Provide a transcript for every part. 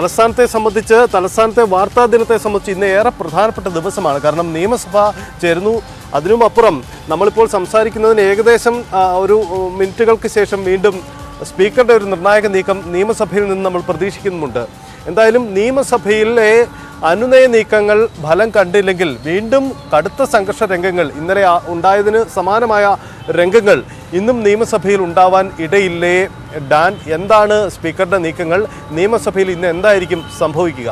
തലസ്ഥാനത്തെ വാർത്താ ദിനത്തെ സംബന്ധിച്ച് ഇന്ന് ഏറെ പ്രധാനപ്പെട്ട ദിവസമാണ്. കാരണം നിയമസഭ ചേരുന്നു. അതിനുമപ്പുറം നമ്മളിപ്പോൾ സംസാരിക്കുന്നതിന് ഏകദേശം ഒരു മിനിറ്റുകൾക്ക് ശേഷം വീണ്ടും സ്പീക്കറുടെ ഒരു നിർണായക നീക്കം നിയമസഭയിൽ നിന്ന് നമ്മൾ പ്രതീക്ഷിക്കുന്നുമുണ്ട്. എന്തായാലും നിയമസഭയിലെ അനുനയ നീക്കങ്ങൾ ഫലം കണ്ടില്ലെങ്കിൽ വീണ്ടും കടുത്ത സംഘർഷ രംഗങ്ങൾ, ഇന്നലെ ഉണ്ടായതിന് സമാനമായ രംഗങ്ങൾ ഇന്നും നിയമസഭയിൽ ഉണ്ടാവാൻ ഇടയില്ലേ? ഡാൻ, എന്താണ് സ്പീക്കറുടെ നീക്കങ്ങൾ? നിയമസഭയിൽ ഇന്ന് എന്തായിരിക്കും സംഭവിക്കുക?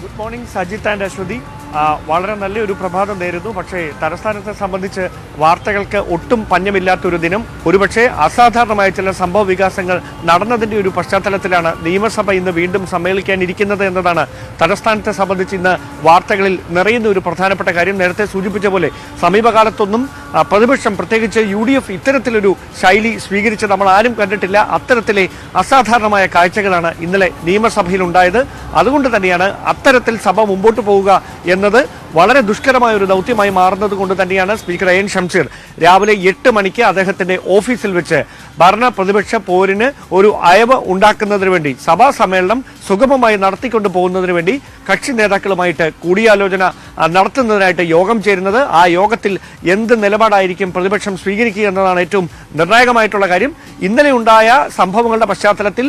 Good morning Sajith and Aswathy. വളരെ നല്ലൊരു പ്രഭാതം നേരുന്നു. പക്ഷേ തലസ്ഥാനത്തെ സംബന്ധിച്ച് വാർത്തകൾക്ക് ഒട്ടും പഞ്ഞമില്ലാത്തൊരു ദിനം. ഒരുപക്ഷെ അസാധാരണമായ ചില സംഭവ വികാസങ്ങൾ നടന്നതിൻ്റെ ഒരു പശ്ചാത്തലത്തിലാണ് നിയമസഭ ഇന്ന് വീണ്ടും സമ്മേളിക്കാനിരിക്കുന്നത് എന്നതാണ് തലസ്ഥാനത്തെ സംബന്ധിച്ച് ഇന്ന് വാർത്തകളിൽ നിറയുന്ന ഒരു പ്രധാനപ്പെട്ട കാര്യം. നേരത്തെ സൂചിപ്പിച്ച പോലെ സമീപകാലത്തൊന്നും പ്രതിപക്ഷം, പ്രത്യേകിച്ച് UDF ഇത്തരത്തിലൊരു ശൈലി സ്വീകരിച്ച് നമ്മൾ ആരും കണ്ടിട്ടില്ല. അത്തരത്തിലെ അസാധാരണമായ കാഴ്ചകളാണ് ഇന്നലെ നിയമസഭയിൽ ഉണ്ടായത്. അതുകൊണ്ട് തന്നെയാണ് അത്തരത്തിൽ സഭ മുമ്പോട്ട് പോവുക എന്നത് വളരെ ദുഷ്കരമായ ഒരു ദൗത്യമായി മാറുന്നത് കൊണ്ട് തന്നെയാണ് സ്പീക്കർ AN ഷംസീർ രാവിലെ 8 മണിക്ക് അദ്ദേഹത്തിന്റെ ഓഫീസിൽ വെച്ച് ഭരണ പ്രതിപക്ഷ പോരിന് ഒരു അയവ് ഉണ്ടാക്കുന്നതിന് വേണ്ടി, സഭാ സമ്മേളനം സുഗമമായി നടത്തിക്കൊണ്ടു പോകുന്നതിന് വേണ്ടി കക്ഷി നേതാക്കളുമായിട്ട് കൂടിയാലോചന നടത്തുന്നതിനായിട്ട് യോഗം ചേരുന്നത്. ആ യോഗത്തിൽ എന്ത് നിലപാടായിരിക്കും പ്രതിപക്ഷം സ്വീകരിക്കുക എന്നതാണ് ഏറ്റവും നിർണായകമായിട്ടുള്ള കാര്യം. ഇന്നലെ ഉണ്ടായ സംഭവങ്ങളുടെ പശ്ചാത്തലത്തിൽ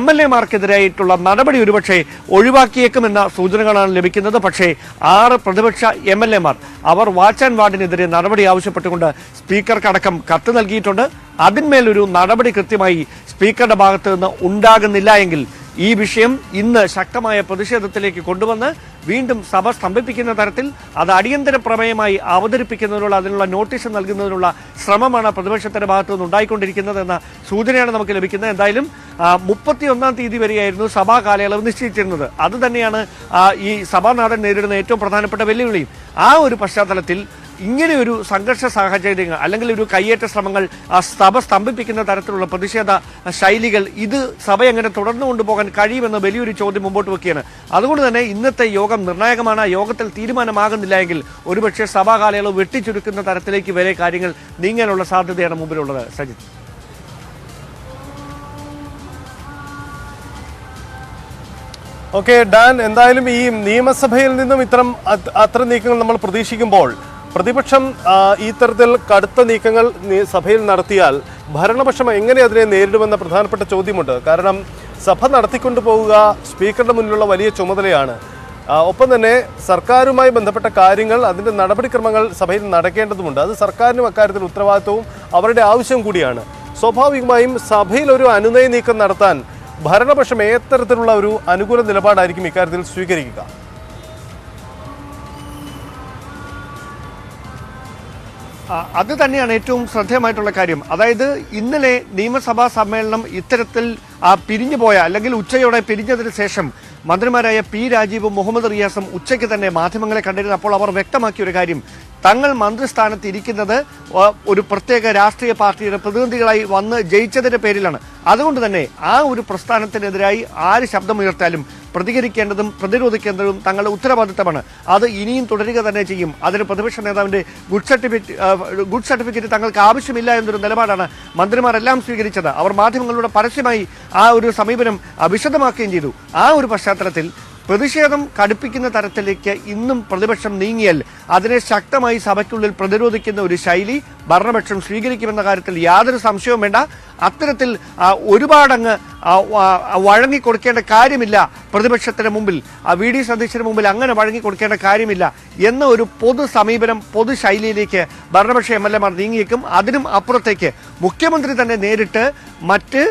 MLA-മാർക്കെതിരായിട്ടുള്ള നടപടി ഒരുപക്ഷെ ഒഴിവാക്കിയേക്കുമെന്ന സൂചനകളാണ് ലഭിക്കുന്നത്. പക്ഷേ 6 പ്രതിപക്ഷ MLA-മാർ അവർ വാച്ച് ആൻഡ് വാർഡിനെതിരെ നടപടി ആവശ്യപ്പെട്ടുകൊണ്ട് സ്പീക്കർക്കടക്കം കത്ത് നൽകിയിട്ടുണ്ട്. അതിന്മേലൊരു നടപടി കൃത്യമായി സ്പീക്കറുടെ ഭാഗത്ത് നിന്ന് ഉണ്ടാകുന്നില്ല എങ്കിൽ ഈ വിഷയം ഇന്ന് ശക്തമായ പ്രതിഷേധത്തിലേക്ക് കൊണ്ടുവന്ന് വീണ്ടും സഭ സ്തംഭിപ്പിക്കുന്ന തരത്തിൽ അത് അടിയന്തര പ്രമേയമായി അവതരിപ്പിക്കുന്നതിനുള്ള, അതിനുള്ള നോട്ടീസ് നൽകുന്നതിനുള്ള ശ്രമമാണ് പ്രതിപക്ഷത്തിന്റെ ഭാഗത്തു നിന്ന് ഉണ്ടായിക്കൊണ്ടിരിക്കുന്നത് എന്ന സൂചനയാണ് നമുക്ക് ലഭിക്കുന്നത്. എന്തായാലും 31-ാം തീയതി വരെയായിരുന്നു സഭാ കാലയളവ് നിശ്ചയിച്ചിരുന്നത്. അത് തന്നെയാണ് ഈ സഭാനാഥൻ നേരിടുന്ന ഏറ്റവും പ്രധാനപ്പെട്ട വെല്ലുവിളിയും. ആ ഒരു പശ്ചാത്തലത്തിൽ ഇങ്ങനെയൊരു സംഘർഷ സാഹചര്യങ്ങൾ അല്ലെങ്കിൽ ഒരു കയ്യേറ്റ ശ്രമങ്ങൾ സഭ സ്തംഭിപ്പിക്കുന്ന തരത്തിലുള്ള പ്രതിഷേധ ശൈലികൾ, ഇത് സഭ എങ്ങനെ തുടർന്നു കൊണ്ടുപോകാൻ കഴിയുമെന്ന വലിയൊരു ചോദ്യം മുമ്പോട്ട് വെക്കുകയാണ്. അതുകൊണ്ട് തന്നെ ഇന്നത്തെ യോഗം നിർണായകമാണ്. യോഗത്തിൽ തീരുമാനമാകുന്നില്ല എങ്കിൽ ഒരുപക്ഷെ സഭാ കാലയളവ് വെട്ടിച്ചുരുക്കുന്ന തരത്തിലേക്ക് വരെ കാര്യങ്ങൾ നീങ്ങാനുള്ള സാധ്യതയാണ് മുമ്പിലുള്ളത്. സജിത്ത്. ഓക്കെ ഡാൻ, എന്തായാലും ഈ നിയമസഭയിൽ നിന്നും അത്തരം നീക്കങ്ങൾ നമ്മൾ പ്രതീക്ഷിക്കുമ്പോൾ പ്രതിപക്ഷം ഈ തരത്തിൽ കടുത്ത നീക്കങ്ങൾ സഭയിൽ നടത്തിയാൽ ഭരണപക്ഷം എങ്ങനെ അതിനെ നേരിടുമെന്ന പ്രധാനപ്പെട്ട ചോദ്യമുണ്ട്. കാരണം സഭ നടത്തിക്കൊണ്ടു പോവുക സ്പീക്കറുടെ മുന്നിലുള്ള വലിയ ചുമതലയാണ്. ഒപ്പം തന്നെ സർക്കാരുമായി ബന്ധപ്പെട്ട കാര്യങ്ങൾ, അതിൻ്റെ നടപടിക്രമങ്ങൾ സഭയിൽ നടക്കേണ്ടതുണ്ട്. അത് സർക്കാരിനും അക്കാര്യത്തിൽ ഉത്തരവാദിത്വവും അവരുടെ ആവശ്യം കൂടിയാണ്. സ്വാഭാവികമായും സഭയിൽ ഒരു അനുനയ നീക്കം നടത്താൻ ഭരണപക്ഷം ഏത്തരത്തിലുള്ള ഒരു അനുകൂല നിലപാടായിരിക്കും ഇക്കാര്യത്തിൽ സ്വീകരിക്കുക? അത് തന്നെയാണ് ഏറ്റവും ശ്രദ്ധേയമായിട്ടുള്ള കാര്യം. അതായത് ഇന്നലെ നിയമസഭാ സമ്മേളനം ഇത്തരത്തിൽ പിരിഞ്ഞുപോയ, അല്ലെങ്കിൽ ഉച്ചയോടെ പിരിഞ്ഞതിന് ശേഷം മന്ത്രിമാരായ P. രാജീവും മുഹമ്മദ് റിയാസും ഉച്ചയ്ക്ക് തന്നെ മാധ്യമങ്ങളെ കണ്ടിരുന്നപ്പോൾ അവർ വ്യക്തമാക്കിയ ഒരു കാര്യം, തങ്ങൾ മന്ത്രിസ്ഥാനത്ത് ഇരിക്കുന്നത് ഒരു പ്രത്യേക രാഷ്ട്രീയ പാർട്ടിയുടെ പ്രതിനിധികളായി വന്ന് ജയിച്ചതിന്റെ പേരിലാണ്. അതുകൊണ്ട് തന്നെ ആ ഒരു പ്രസ്ഥാനത്തിനെതിരായി ആര് ശബ്ദമുയർത്താലും പ്രതികരിക്കേണ്ടതും പ്രതിരോധിക്കേണ്ടതും തങ്ങളുടെ ഉത്തരവാദിത്തമാണ്. അത് ഇനിയും തുടരുക തന്നെ ചെയ്യും. അതിന് പ്രതിപക്ഷ നേതാവിന്റെ ഗുഡ് സർട്ടിഫിക്കറ്റ് തങ്ങൾക്ക് ആവശ്യമില്ല എന്നൊരു നിലപാടാണ് മന്ത്രിമാരെല്ലാം സ്വീകരിച്ചത്. അവർ മാധ്യമങ്ങളിലൂടെ പരസ്യമായി ആ ഒരു സമീപനം വിശദമാക്കുകയും ചെയ്തു. ആ ഒരു പശ്ചാത്തലത്തിൽ പ്രതിഷേധം കടുപ്പിക്കുന്ന തരത്തിലേക്ക് ഇന്നും പ്രതിപക്ഷം നീങ്ങിയാൽ അതിനെ ശക്തമായി സഭയ്ക്കുള്ളിൽ പ്രതിരോധിക്കുന്ന ഒരു ശൈലി ഭരണപക്ഷം സ്വീകരിക്കുമെന്ന കാര്യത്തിൽ യാതൊരു സംശയവും വേണ്ട. അത്തരത്തിൽ ഒരുപാടങ്ങ് വഴങ്ങിക്കൊടുക്കേണ്ട കാര്യമില്ല പ്രതിപക്ഷത്തിന് മുമ്പിൽ, VD സതീശന് മുമ്പിൽ അങ്ങനെ വഴങ്ങിക്കൊടുക്കേണ്ട കാര്യമില്ല എന്ന ഒരു പൊതു സമീപനം, പൊതു ശൈലിയിലേക്ക് ഭരണപക്ഷ MLA-മാർ നീങ്ങിയേക്കും. അതിനും അപ്പുറത്തേക്ക് മുഖ്യമന്ത്രി തന്നെ നേരിട്ട് മറ്റ്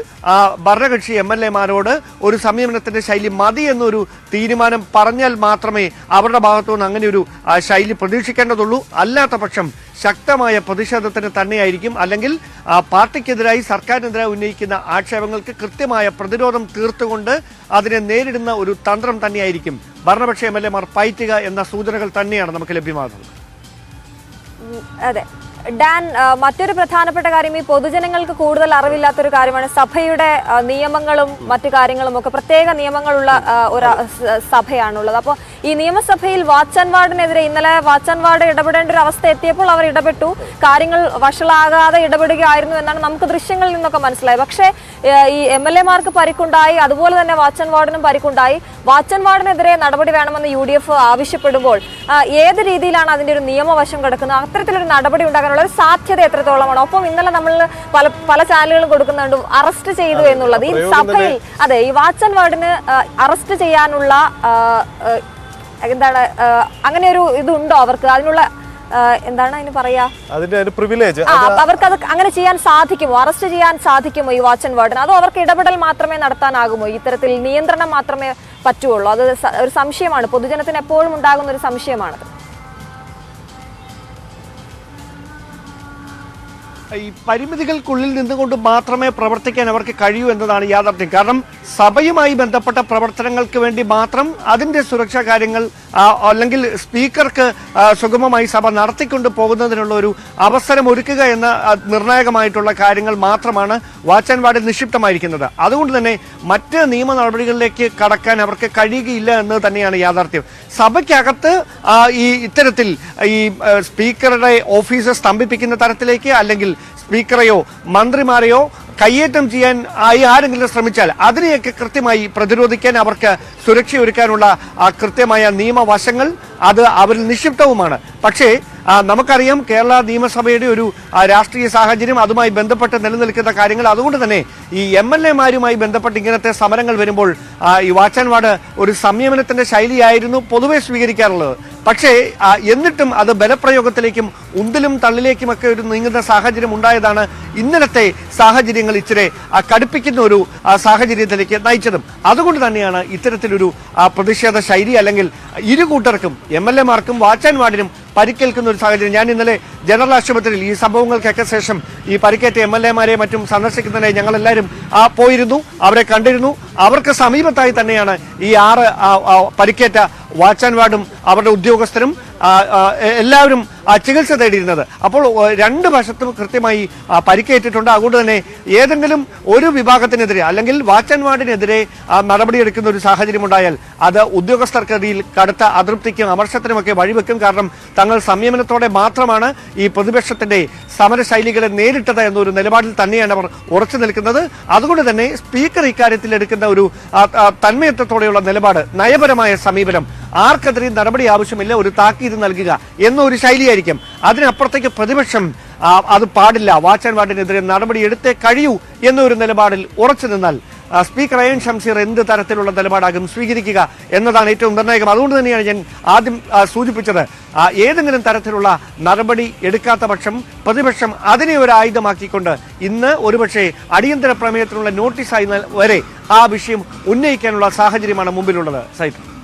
ഭരണകക്ഷി MLA-മാരോട് ഒരു സമീപനത്തിന്റെ ശൈലി മതി എന്നൊരു തീരുമാനം പറഞ്ഞാൽ മാത്രമേ അവരുടെ ഭാഗത്തുനിന്ന് അങ്ങനെ ഒരു ശൈലി പ്രതീക്ഷിക്കേണ്ടതുള്ളൂ. അല്ലാത്ത പക്ഷം ശക്തമായ പ്രതിഷേധത്തിന് തന്നെയായിരിക്കും. അല്ലെങ്കിൽ പാർട്ടിക്കെതിരായി, സർക്കാരിനെതിരായി ഉന്നയിക്കുന്ന ആക്ഷേപങ്ങൾക്ക് കൃത്യമായ പ്രതിരോധം തീർത്തുകൊണ്ട് അതിനെ നേരിടുന്ന ഒരു തന്ത്രം തന്നെയായിരിക്കും ഭരണപക്ഷ MLA-മാർ പയറ്റുക എന്ന സൂചനകൾ തന്നെയാണ് നമുക്ക് ലഭ്യമാകുന്നത്. അതെ. ഡാൻ, മറ്റൊരു പ്രധാനപ്പെട്ട കാര്യം ഈ പൊതുജനങ്ങൾക്ക് കൂടുതൽ അറിവില്ലാത്തൊരു കാര്യമാണ് സഭയുടെ നിയമങ്ങളും മറ്റു കാര്യങ്ങളും ഒക്കെ പ്രത്യേക നിയമങ്ങളുള്ള ഒരു സഭയാണുള്ളത്. അപ്പോൾ ഈ നിയമസഭയിൽ വാച്ച് ആൻഡ് വാർഡിനെതിരെ ഇന്നലെ വാച്ച് ആൻഡ് വാർഡ് ഇടപെടേണ്ട ഒരു അവസ്ഥ എത്തിയപ്പോൾ അവർ ഇടപെട്ടു. കാര്യങ്ങൾ വഷളാകാതെ ഇടപെടുകയായിരുന്നു എന്നാണ് നമുക്ക് ദൃശ്യങ്ങളിൽ നിന്നൊക്കെ മനസ്സിലായത്. പക്ഷേ ഈ MLA-മാർക്ക് പരിക്കുണ്ടായി, അതുപോലെ തന്നെ വാച്ച് ആൻഡ് വാർഡിനും പരിക്കുണ്ടായി. വാച്ച് ആൻഡ് വാർഡിനെതിരെ നടപടി വേണമെന്ന് UDF ആവശ്യപ്പെടുമ്പോൾ ഏത് രീതിയിലാണ് അതിന്റെ ഒരു നിയമവശം കിടക്കുന്നത്? അത്തരത്തിലൊരു നടപടി ഉണ്ടാകാനുള്ള ഒരു സാധ്യത എത്രത്തോളമാണ്? ഒപ്പം ഇന്നലെ നമ്മൾ പല ചാനലുകളും കൊടുക്കുന്നുണ്ട് അറസ്റ്റ് ചെയ്തു എന്നുള്ളത്. ഈ സഭയിൽ അതെ ഈ വാച്ച് ആൻഡ് വാർഡിന് അറസ്റ്റ് ചെയ്യാനുള്ള എന്താണ് അങ്ങനെ ഒരു ഇതുണ്ടോ അവർക്ക്? അതിനുള്ള എന്താണ് അതിന് പറയാ, പ്രിവിലേജ് അവർക്ക് അത് അങ്ങനെ ചെയ്യാൻ സാധിക്കുമോ? അറസ്റ്റ് ചെയ്യാൻ സാധിക്കുമോ ഈ വാച്ച് ആൻഡ് വാർഡിന്? അതോ അവർക്ക് ഇടപെടൽ മാത്രമേ നടത്താനാകുമോ? ഇത്തരത്തിൽ നിയന്ത്രണം മാത്രമേ പറ്റുള്ളൂ? അത് ഒരു സംശയമാണ്, പൊതുജനത്തിന് എപ്പോഴും ഉണ്ടാകുന്ന ഒരു സംശയമാണത്. ഈ പരിമിതികൾക്കുള്ളിൽ നിന്നുകൊണ്ട് മാത്രമേ പ്രവർത്തിക്കാൻ അവർക്ക് കഴിയൂ എന്നതാണ് യാഥാർത്ഥ്യം. കാരണം സഭയുമായി ബന്ധപ്പെട്ട പ്രവർത്തനങ്ങൾക്ക് വേണ്ടി മാത്രം അതിന്റെ സുരക്ഷാ കാര്യങ്ങൾ അല്ലെങ്കിൽ സ്പീക്കർക്ക് സുഗമമായി സഭ നടത്തിക്കൊണ്ട് പോകുന്നതിനുള്ള ഒരു അവസരം ഒരുക്കുക എന്ന നിർണായകമായിട്ടുള്ള കാര്യങ്ങൾ മാത്രമാണ് വാച്ച് ആൻഡ് വാർഡിൽ നിക്ഷിപ്തമായിരിക്കുന്നത്. അതുകൊണ്ട് തന്നെ മറ്റ് നിയമ നടപടികളിലേക്ക് കടക്കാൻ അവർക്ക് കഴിയുകയില്ല എന്ന് തന്നെയാണ് യാഥാർത്ഥ്യം. സഭയ്ക്കകത്ത് ഈ ഇത്തരത്തിൽ ഈ സ്പീക്കറുടെ ഓഫീസ് സ്തംഭിപ്പിക്കുന്ന തരത്തിലേക്ക് അല്ലെങ്കിൽ സ്പീക്കറെയോ മന്ത്രിമാരെയോ കയ്യേറ്റം ചെയ്യാൻ ആരെങ്കിലും ശ്രമിച്ചാൽ അതിനെയൊക്കെ കൃത്യമായി പ്രതിരോധിക്കാൻ അവർക്ക് സുരക്ഷയൊരുക്കാനുള്ള കൃത്യമായ നിയമവശങ്ങൾ അത് അവരിൽ നിക്ഷിപ്തവുമാണ്. പക്ഷേ നമുക്കറിയാം കേരള നിയമസഭയുടെ ഒരു രാഷ്ട്രീയ സാഹചര്യം, അതുമായി ബന്ധപ്പെട്ട് നിലനിൽക്കുന്ന കാര്യങ്ങൾ. അതുകൊണ്ട് തന്നെ ഈ MLA-മാരുമായി ബന്ധപ്പെട്ട് ഇങ്ങനത്തെ സമരങ്ങൾ വരുമ്പോൾ ഈ വാച്ച് ആൻഡ് വാർഡ് ഒരു സംയമനത്തിന്റെ ശൈലിയായിരുന്നു പൊതുവെ സ്വീകരിക്കാറുള്ളത്. പക്ഷേ എന്നിട്ടും അത് ബലപ്രയോഗത്തിലേക്കും ഉന്തിലും തള്ളിലേക്കുമൊക്കെ ഒരു നീങ്ങുന്ന സാഹചര്യം ഉണ്ടായതാണ് ഇന്നലത്തെ സാഹചര്യങ്ങൾ ഇച്ചിരി കടുപ്പിക്കുന്ന ഒരു സാഹചര്യത്തിലേക്ക് നയിച്ചതും. അതുകൊണ്ട് തന്നെയാണ് ഇത്തരത്തിലൊരു പ്രതിഷേധ ശൈലി അല്ലെങ്കിൽ ഇരു കൂട്ടർക്കും MLA-മാർക്കും വാച്ച് ആൻഡ് വാർഡിനും പരിക്കേൽക്കുന്ന ഒരു സാഹചര്യം. ഞാൻ ഇന്നലെ ജനറൽ ആശുപത്രിയിൽ ഈ സംഭവങ്ങൾക്കൊക്കെ ശേഷം ഈ പരിക്കേറ്റ MLA-മാരെ മറ്റും സന്ദർശിക്കുന്നതിനെ ഞങ്ങളെല്ലാവരും പോയിരുന്നു, അവരെ കണ്ടിരുന്നു. അവർക്ക് സമീപത്തായി തന്നെയാണ് ഈ 6 പരിക്കേറ്റ വാച്ച് ആൻഡ് വാർഡും അവരുടെ ഉദ്യോഗസ്ഥരും എല്ലാവരും ചികിത്സ തേടിയിരുന്നത്. അപ്പോൾ രണ്ട് വശത്തും കൃത്യമായി പരിക്കേറ്റിട്ടുണ്ട്. അതുകൊണ്ട് തന്നെ ഏതെങ്കിലും ഒരു വിഭാഗത്തിനെതിരെ അല്ലെങ്കിൽ വാച്ച് ആൻഡ് വാർഡിനെതിരെ നടപടിയെടുക്കുന്ന ഒരു സാഹചര്യം ഉണ്ടായാൽ അത് ഉദ്യോഗസ്ഥർക്കിടയിൽ കടുത്ത അതൃപ്തിക്കും അമർഷത്തിനുമൊക്കെ വഴിവെക്കും. കാരണം തങ്ങൾ സംയമനത്തോടെ മാത്രമാണ് ഈ പ്രതിപക്ഷത്തിന്റെ സമരശൈലികളെ നേരിട്ടത് എന്നൊരു നിലപാടിൽ തന്നെയാണ് അവർ ഉറച്ചു നിൽക്കുന്നത്. അതുകൊണ്ട് തന്നെ സ്പീക്കർ ഇക്കാര്യത്തിൽ എടുക്കുന്ന ഒരു തന്മയത്വത്തോടെയുള്ള നിലപാട്, നയപരമായ സമീപനം, ആർക്കെതിരെയും നടപടി ആവശ്യമില്ല, ഒരു താക്കീത് നൽകുക എന്നൊരു ശൈലിയായിരിക്കും. അതിനപ്പുറത്തേക്ക് പ്രതിപക്ഷം അത് പാടില്ല, വാച്ച് ആൻഡ് വാർഡിനെതിരെ നടപടി എടുത്തേ കഴിയൂ എന്നൊരു നിലപാടിൽ ഉറച്ചു നിന്നാൽ സ്പീക്കർ അയൻ ഷംസീർ എന്ത് തരത്തിലുള്ള നിലപാടാകും സ്വീകരിക്കുക എന്നതാണ് ഏറ്റവും നിർണായകം. അതുകൊണ്ട് തന്നെയാണ് ഞാൻ ആദ്യം സൂചിപ്പിച്ചത്, ഏതെങ്കിലും തരത്തിലുള്ള നടപടി എടുക്കാത്ത പക്ഷം പ്രതിപക്ഷം അതിനെ ഒരു ആയുധമാക്കിക്കൊണ്ട് ഇന്ന് ഒരുപക്ഷെ അടിയന്തര പ്രമേയത്തിനുള്ള നോട്ടീസായി വരെ ആ വിഷയം ഉന്നയിക്കാനുള്ള സാഹചര്യമാണ് മുമ്പിലുള്ളത്. സൈറ്റ്.